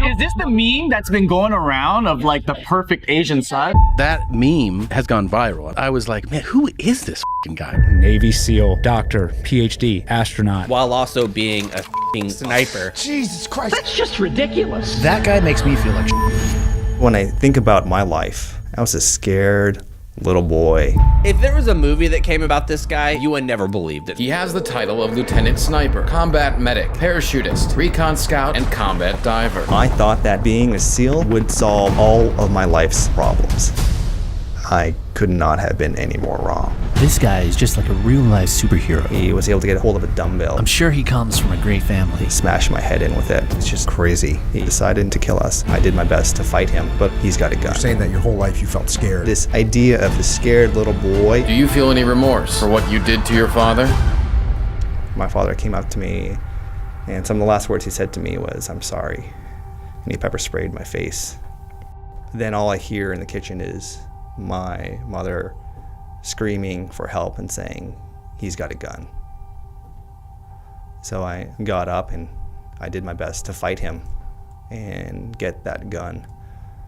Is this the meme that's been going around of like the perfect Asian son? That meme has gone viral. I was like, man, who is this f***ing guy? Navy SEAL, doctor, PhD, astronaut. While also being a f***ing sniper. Jesus Christ. That's just ridiculous. That guy makes me feel like When I think about my life, I was a scared little boy. If there was a movie that came about this guy, you would never believed it. He has the title of Lieutenant Sniper, Combat Medic, Parachutist, Recon Scout, and Combat Diver. I thought that being a SEAL would solve all of my life's problems. I could not have been any more wrong. This guy is just like a real-life superhero. He was able to get a hold of a dumbbell. I'm sure he comes from a great family. Smash my head in with it. It's just crazy. He decided to kill us. I did my best to fight him, but he's got a gun. You're saying that your whole life you felt scared. This idea of the scared little boy. Do you feel any remorse for what you did to your father? My father came up to me, and some of the last words he said to me was, "I'm sorry." And he pepper sprayed my face. Then all I hear in the kitchen is my mother screaming for help and saying, "He's got a gun." So I got up and I did my best to fight him and get that gun.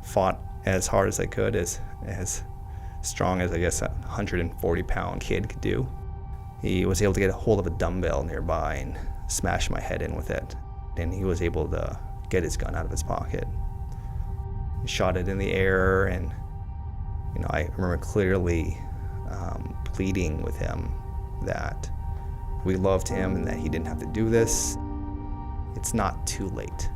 Fought as hard as I could, as strong as I guess a 140-pound kid could do. He was able to get a hold of a dumbbell nearby and smash my head in with it. And he was able to get his gun out of his pocket. He shot it in the air, and I remember clearly pleading with him that we loved him and that he didn't have to do this. It's not too late.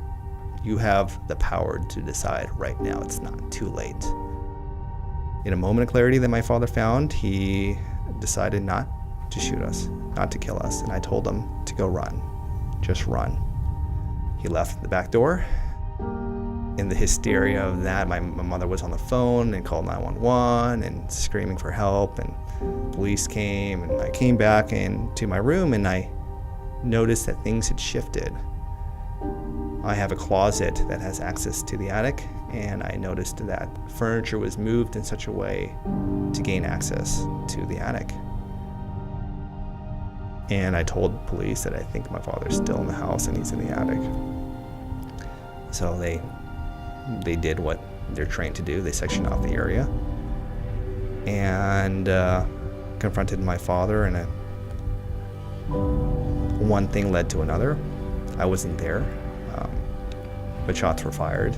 You have the power to decide right now. It's not too late. In a moment of clarity that my father found, he decided not to shoot us, not to kill us, and I told him to go run, just run. He left the back door. In the hysteria of that, my mother was on the phone and called 911 and screaming for help, and police came, and I came back into my room and I noticed that things had shifted. I have a closet that has access to the attic, and I noticed that furniture was moved in such a way to gain access to the attic. And I told police that I think my father's still in the house and he's in the attic. So they did what they're trained to do. They sectioned off the area and confronted my father, and one thing led to another. I wasn't there, but shots were fired.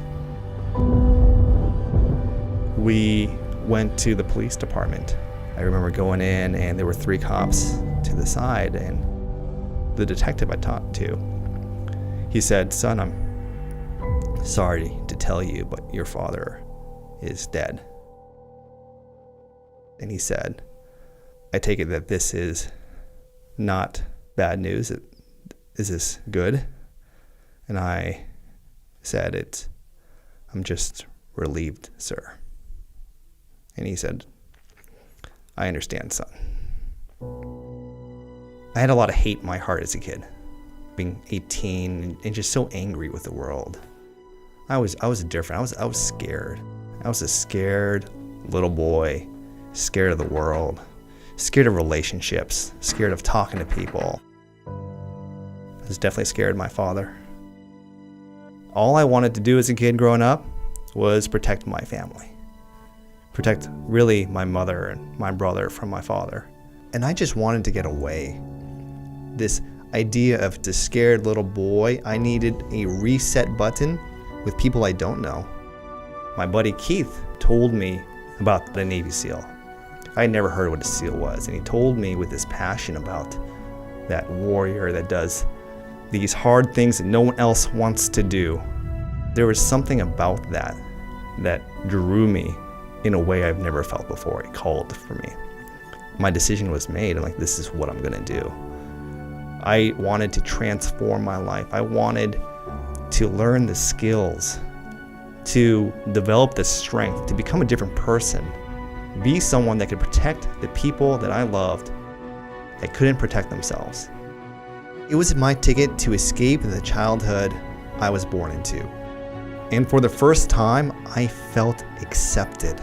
We went to the police department. I remember going in, and there were 3 cops to the side, and the detective I talked to, he said, "Son, I'm sorry to tell you, but your father is dead." And he said, "I take it that this is not bad news. Is this good?" And I said, "I'm just relieved, sir." And he said, "I understand, son." I had a lot of hate in my heart as a kid, being 18 and just so angry with the world. I was different. I was scared. I was a scared little boy, scared of the world, scared of relationships, scared of talking to people. I was definitely scared of my father. All I wanted to do as a kid growing up was protect my family. Protect really my mother and my brother from my father. And I just wanted to get away. This idea of the scared little boy, I needed a reset button with people I don't know. My buddy Keith told me about the Navy SEAL. I had never heard what a SEAL was, and he told me with this passion about that warrior that does these hard things that no one else wants to do. There was something about that drew me in a way I've never felt before. It called for me. My decision was made. I'm like, this is what I'm gonna do. I wanted to transform my life. I wanted to learn the skills, to develop the strength, to become a different person, be someone that could protect the people that I loved that couldn't protect themselves. It was my ticket to escape the childhood I was born into. And for the first time, I felt accepted.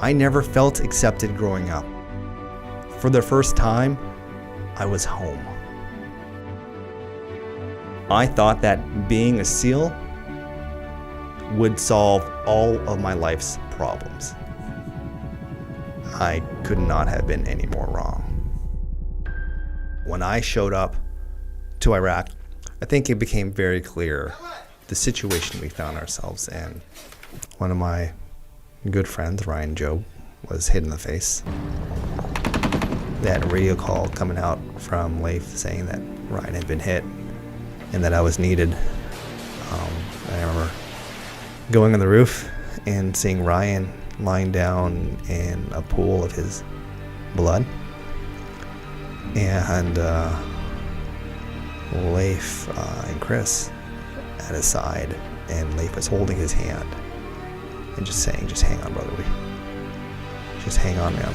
I never felt accepted growing up. For the first time, I was home. I thought that being a SEAL would solve all of my life's problems. I could not have been any more wrong. When I showed up to Iraq, I think it became very clear the situation we found ourselves in. One of my good friends, Ryan Job, was hit in the face. That radio call coming out from Leif saying that Ryan had been hit and that I was needed. I remember going on the roof and seeing Ryan lying down in a pool of his blood. And Leif and Chris at his side, and Leif was holding his hand and just saying, just hang on, brother. Just hang on, man.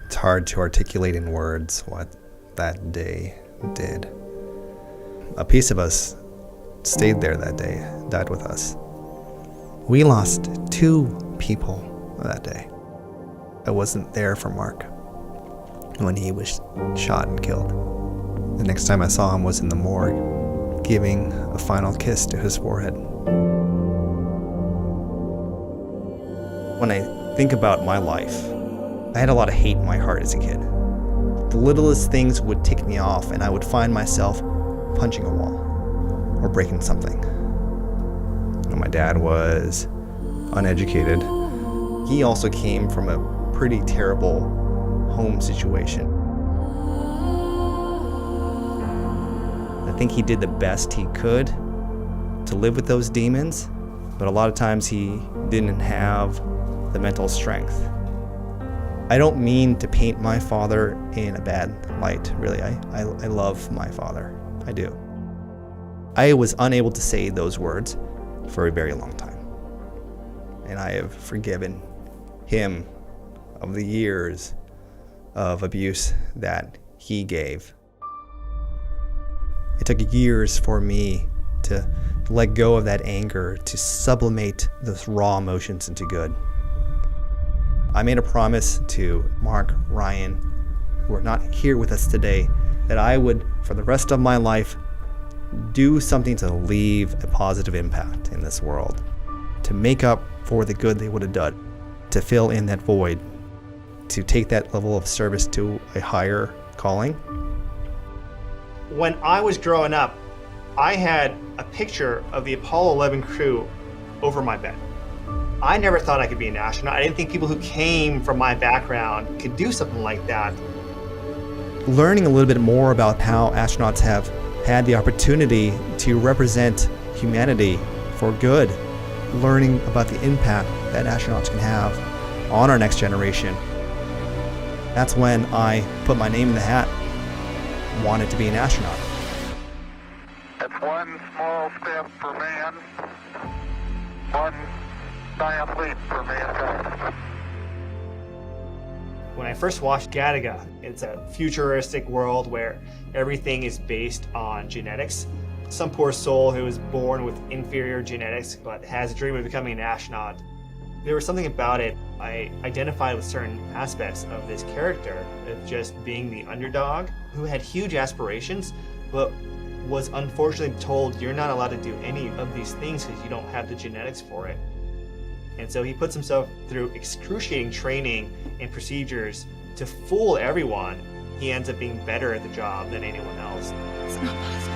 It's hard to articulate in words what that day did. A piece of us stayed there that day, died with us. We lost 2 people that day. I wasn't there for Mark when he was shot and killed. The next time I saw him was in the morgue, giving a final kiss to his forehead. When I think about my life, I had a lot of hate in my heart as a kid. The littlest things would tick me off, and I would find myself punching a wall or breaking something. My dad was uneducated. He also came from a pretty terrible home situation. I think he did the best he could to live with those demons, but a lot of times he didn't have the mental strength. I don't mean to paint my father in a bad light, really. I love my father. I do. I was unable to say those words for a very long time. And I have forgiven him of the years of abuse that he gave. It took years for me to let go of that anger, to sublimate those raw emotions into good. I made a promise to Mark, Ryan, who are not here with us today, that I would, for the rest of my life, do something to leave a positive impact in this world, to make up for the good they would have done, to fill in that void, to take that level of service to a higher calling. When I was growing up, I had a picture of the Apollo 11 crew over my bed. I never thought I could be an astronaut. I didn't think people who came from my background could do something like that. Learning a little bit more about how astronauts have had the opportunity to represent humanity for good, learning about the impact that astronauts can have on our next generation. That's when I put my name in the hat, wanted to be an astronaut. It's one small step for man, one giant leap for mankind. When I first watched Gattaca, it's a futuristic world where everything is based on genetics. Some poor soul who was born with inferior genetics but has a dream of becoming an astronaut. There was something about it. I identified with certain aspects of this character, of just being the underdog who had huge aspirations but was unfortunately told you're not allowed to do any of these things because you don't have the genetics for it. And so he puts himself through excruciating training and procedures to fool everyone. He ends up being better at the job than anyone else. It's not possible.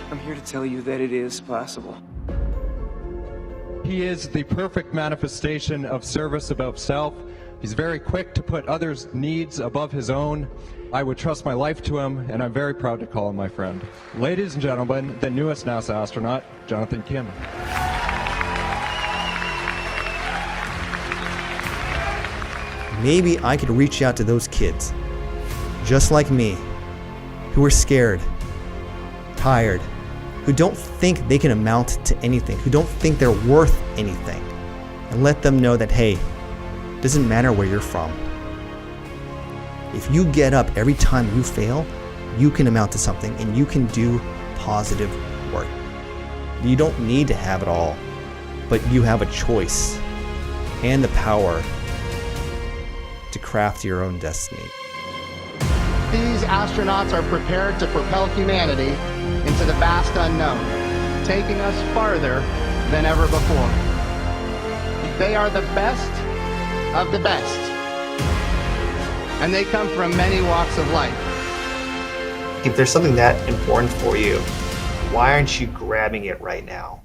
I'm here to tell you that it is possible. He is the perfect manifestation of service above self. He's very quick to put others' needs above his own. I would trust my life to him, and I'm very proud to call him my friend. Ladies and gentlemen, the newest NASA astronaut, Jonathan Kim. Maybe I could reach out to those kids, just like me, who are scared, tired, who don't think they can amount to anything, who don't think they're worth anything, and let them know that, hey, it doesn't matter where you're from. If you get up every time you fail, you can amount to something and you can do positive work. You don't need to have it all, but you have a choice and the power to craft your own destiny. these astronauts are prepared to propel humanity into the vast unknown, taking us farther than ever before. They are the best of the best, and they come from many walks of life. If there's something that important for you, why aren't you grabbing it right now?